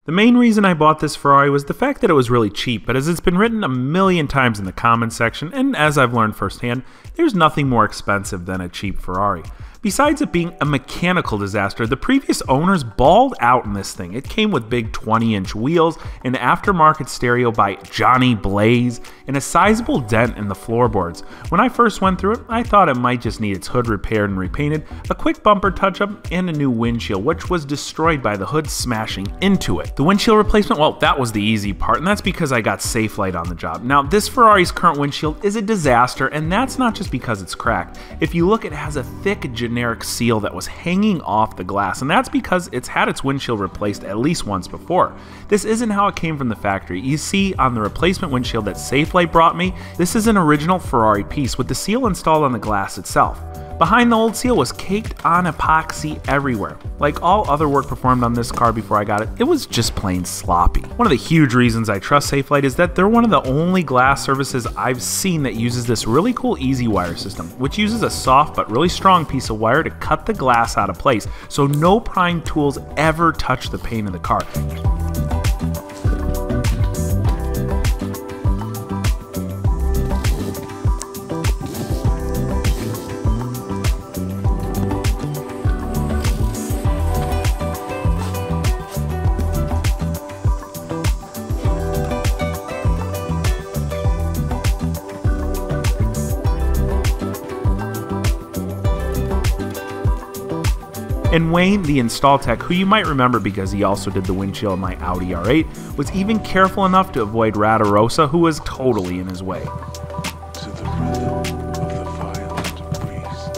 The main reason I bought this Ferrari was the fact that it was really cheap, but as it's been written a million times in the comments section, and as I've learned firsthand, there's nothing more expensive than a cheap Ferrari. Besides it being a mechanical disaster, the previous owners balled out in this thing. It came with big 20-inch wheels, an aftermarket stereo by Johnny Blaze, and a sizable dent in the floorboards. When I first went through it, I thought it might just need its hood repaired and repainted, a quick bumper touch-up, and a new windshield, which was destroyed by the hood smashing into it. The windshield replacement, well, that was the easy part, and that's because I got Safelite on the job. Now, this Ferrari's current windshield is a disaster, and that's not just because it's cracked. If you look, it has a thick generic seal that was hanging off the glass, and that's because it's had its windshield replaced at least once before. This isn't how it came from the factory. You see on the replacement windshield that Safelite brought me, this is an original Ferrari piece with the seal installed on the glass itself. Behind the old seal was caked on epoxy everywhere. Like all other work performed on this car before I got it, it was just plain sloppy. One of the huge reasons I trust Safelite is that they're one of the only glass services I've seen that uses this really cool easy wire system, which uses a soft but really strong piece of wire to cut the glass out of place, so no prying tools ever touch the paint of the car. And Wayne, the install tech, who you might remember because he also did the windshield in my Audi R8, was even careful enough to avoid Radarosa, who was totally in his way. To the rhythm of the violent breeze,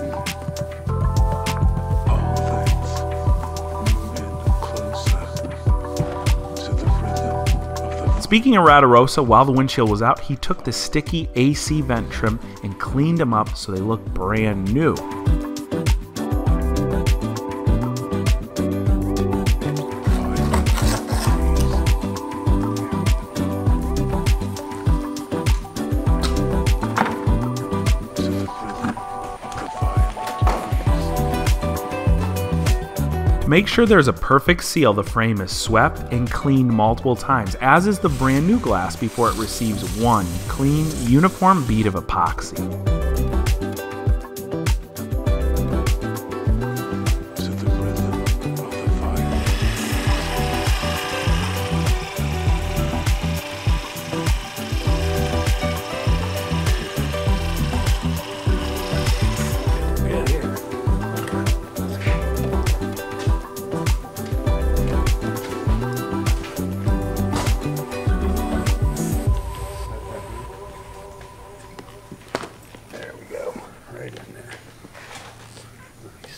all things moving closer to the rhythm of the... Speaking of Radarosa, while the windshield was out, he took the sticky AC vent trim and cleaned them up so they look brand new. To make sure there's a perfect seal, the frame is swept and cleaned multiple times, as is the brand new glass before it receives one clean, uniform bead of epoxy.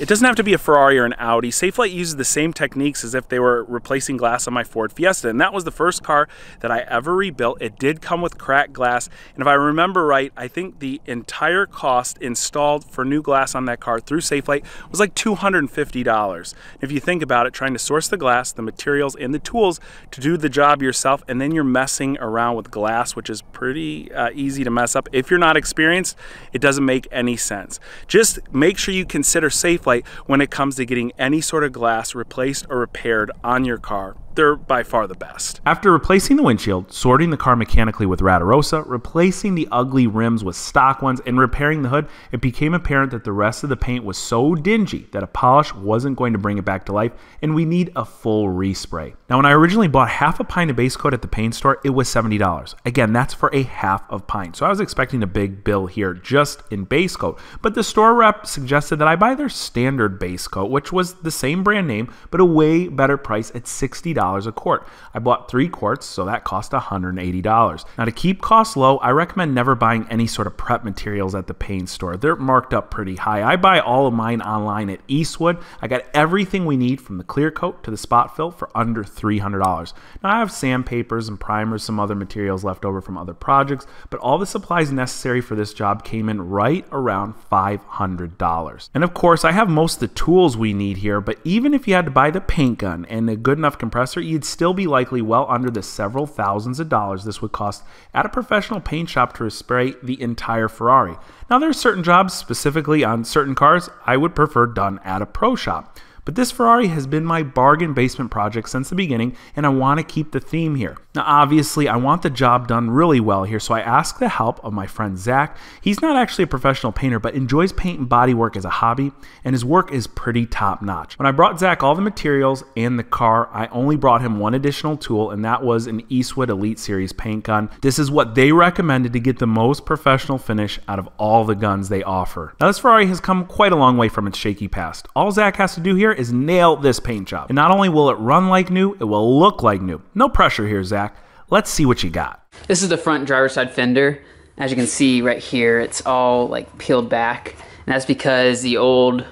It doesn't have to be a Ferrari or an Audi. Safelite uses the same techniques as if they were replacing glass on my Ford Fiesta, and that was the first car that I ever rebuilt. It did come with cracked glass, and if I remember right, I think the entire cost installed for new glass on that car through Safelite was like $250. If you think about it, trying to source the glass, the materials, and the tools to do the job yourself, and then you're messing around with glass, which is pretty easy to mess up. If you're not experienced, it doesn't make any sense. Just make sure you consider Safelite when it comes to getting any sort of glass replaced or repaired on your car. They're by far the best. After replacing the windshield, sorting the car mechanically with Radarosa, replacing the ugly rims with stock ones, and repairing the hood, it became apparent that the rest of the paint was so dingy that a polish wasn't going to bring it back to life, and we need a full respray. Now, when I originally bought half a pint of base coat at the paint store, it was $70. Again, that's for a half of pint, so I was expecting a big bill here just in base coat, but the store rep suggested that I buy their standard base coat, which was the same brand name, but a way better price at $60 a quart. I bought 3 quarts, so that cost $180. Now, to keep costs low, I recommend never buying any sort of prep materials at the paint store. They're marked up pretty high. I buy all of mine online at Eastwood. I got everything we need from the clear coat to the spot fill for under $300. Now, I have sandpapers and primers, some other materials left over from other projects, but all the supplies necessary for this job came in right around $500. And of course, I have most of the tools we need here, but even if you had to buy the paint gun and a good enough compressor, you'd still be likely well under the several thousands of dollars this would cost at a professional paint shop to spray the entire Ferrari. Now, there are certain jobs, specifically on certain cars, I would prefer done at a pro shop. But this Ferrari has been my bargain basement project since the beginning, and I want to keep the theme here. Now obviously I want the job done really well here, so I asked the help of my friend Zach. He's not actually a professional painter, but enjoys paint and bodywork as a hobby, and his work is pretty top notch. When I brought Zach all the materials and the car, I only brought him one additional tool, and that was an Eastwood Elite Series paint gun. This is what they recommended to get the most professional finish out of all the guns they offer. Now this Ferrari has come quite a long way from its shaky past. All Zach has to do here is nail this paint job, and not only will it run like new, it will look like new. No pressure here, Zach. Let's see what you got. This is the front driver's side fender. As you can see right here, it's all like peeled back, and that's because the old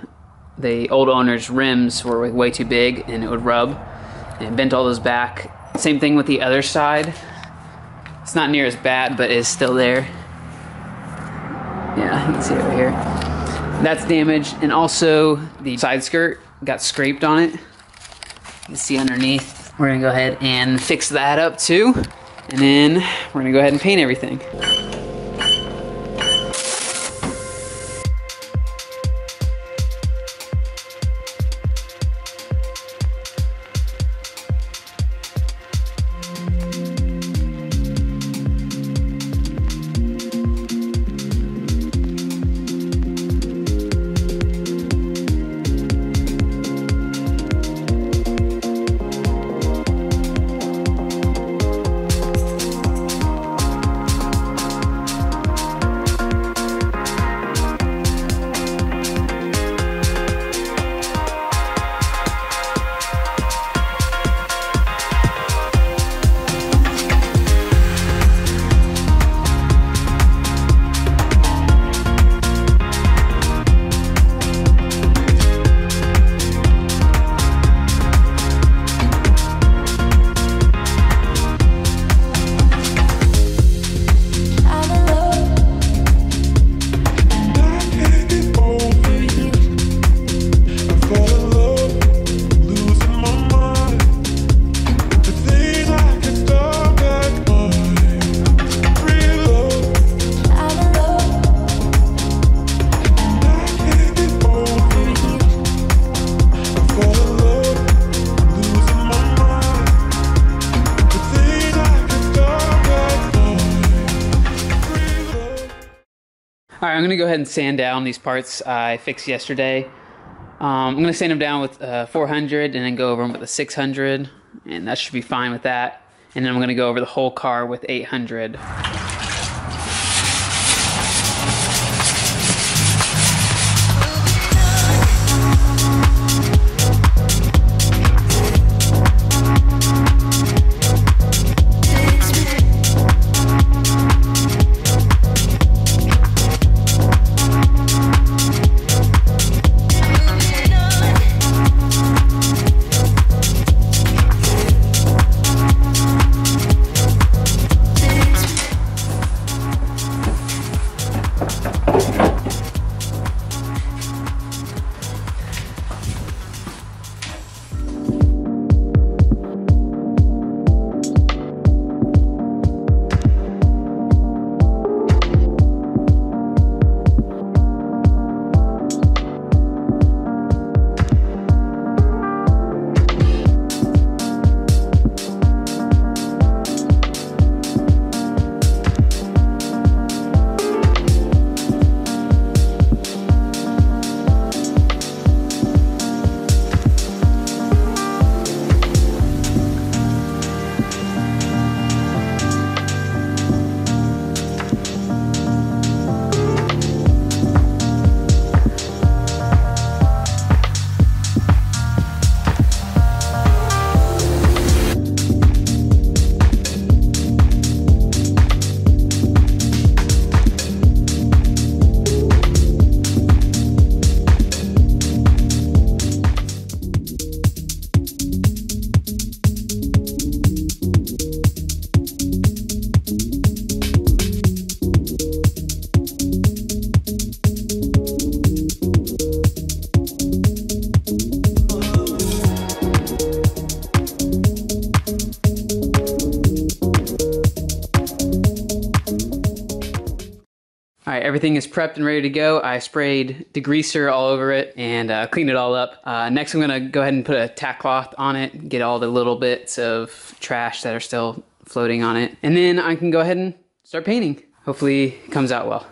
owner's rims were way too big and it would rub, and bent all those back. Same thing with the other side. It's not near as bad, but it's still there. Yeah, you can see it right here. That's damaged, and also the side skirt got scraped on it. You can see underneath. We're gonna go ahead and fix that up too, and then we're gonna go ahead and paint everything. All right, I'm gonna go ahead and sand down these parts I fixed yesterday. I'm gonna sand them down with 400 and then go over them with a 600, and that should be fine with that. And then I'm gonna go over the whole car with 800. everything is prepped and ready to go. I sprayed degreaser all over it and cleaned it all up. Next, I'm gonna go ahead and put a tack cloth on it, get all the little bits of trash that are still floating on it. And then I can go ahead and start painting. Hopefully it comes out well.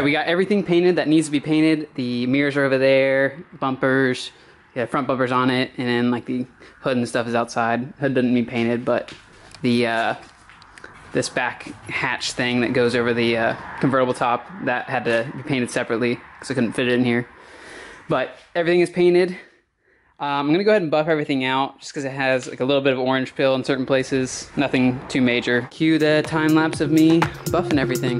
We got everything painted that needs to be painted. The mirrors are over there, bumpers, yeah, front bumpers on it, and then like the hood and stuff is outside. Hood doesn't need painted, but the this back hatch thing that goes over the convertible top, that had to be painted separately because I couldn't fit it in here. But everything is painted. I'm gonna go ahead and buff everything out just because it has like a little bit of orange peel in certain places. Nothing too major. Cue the time lapse of me buffing everything.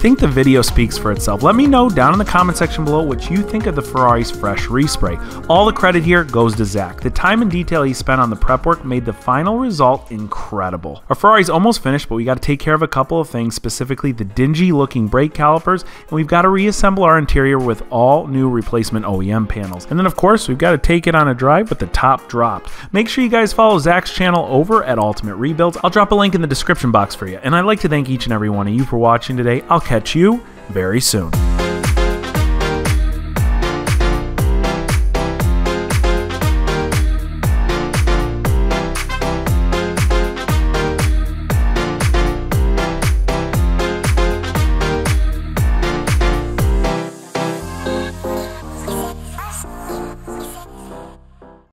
think the video speaks for itself. Let me know down in the comment section below what you think of the Ferrari's fresh respray. All the credit here goes to Zach. The time and detail he spent on the prep work made the final result incredible. Our Ferrari's almost finished, but we got to take care of a couple of things, specifically the dingy looking brake calipers, and we've got to reassemble our interior with all new replacement OEM panels. And then of course, we've got to take it on a drive with the top dropped. Make sure you guys follow Zach's channel over at Ultimate Rebuilds. I'll drop a link in the description box for you. And I'd like to thank each and every one of you for watching today. I'll catch you very soon.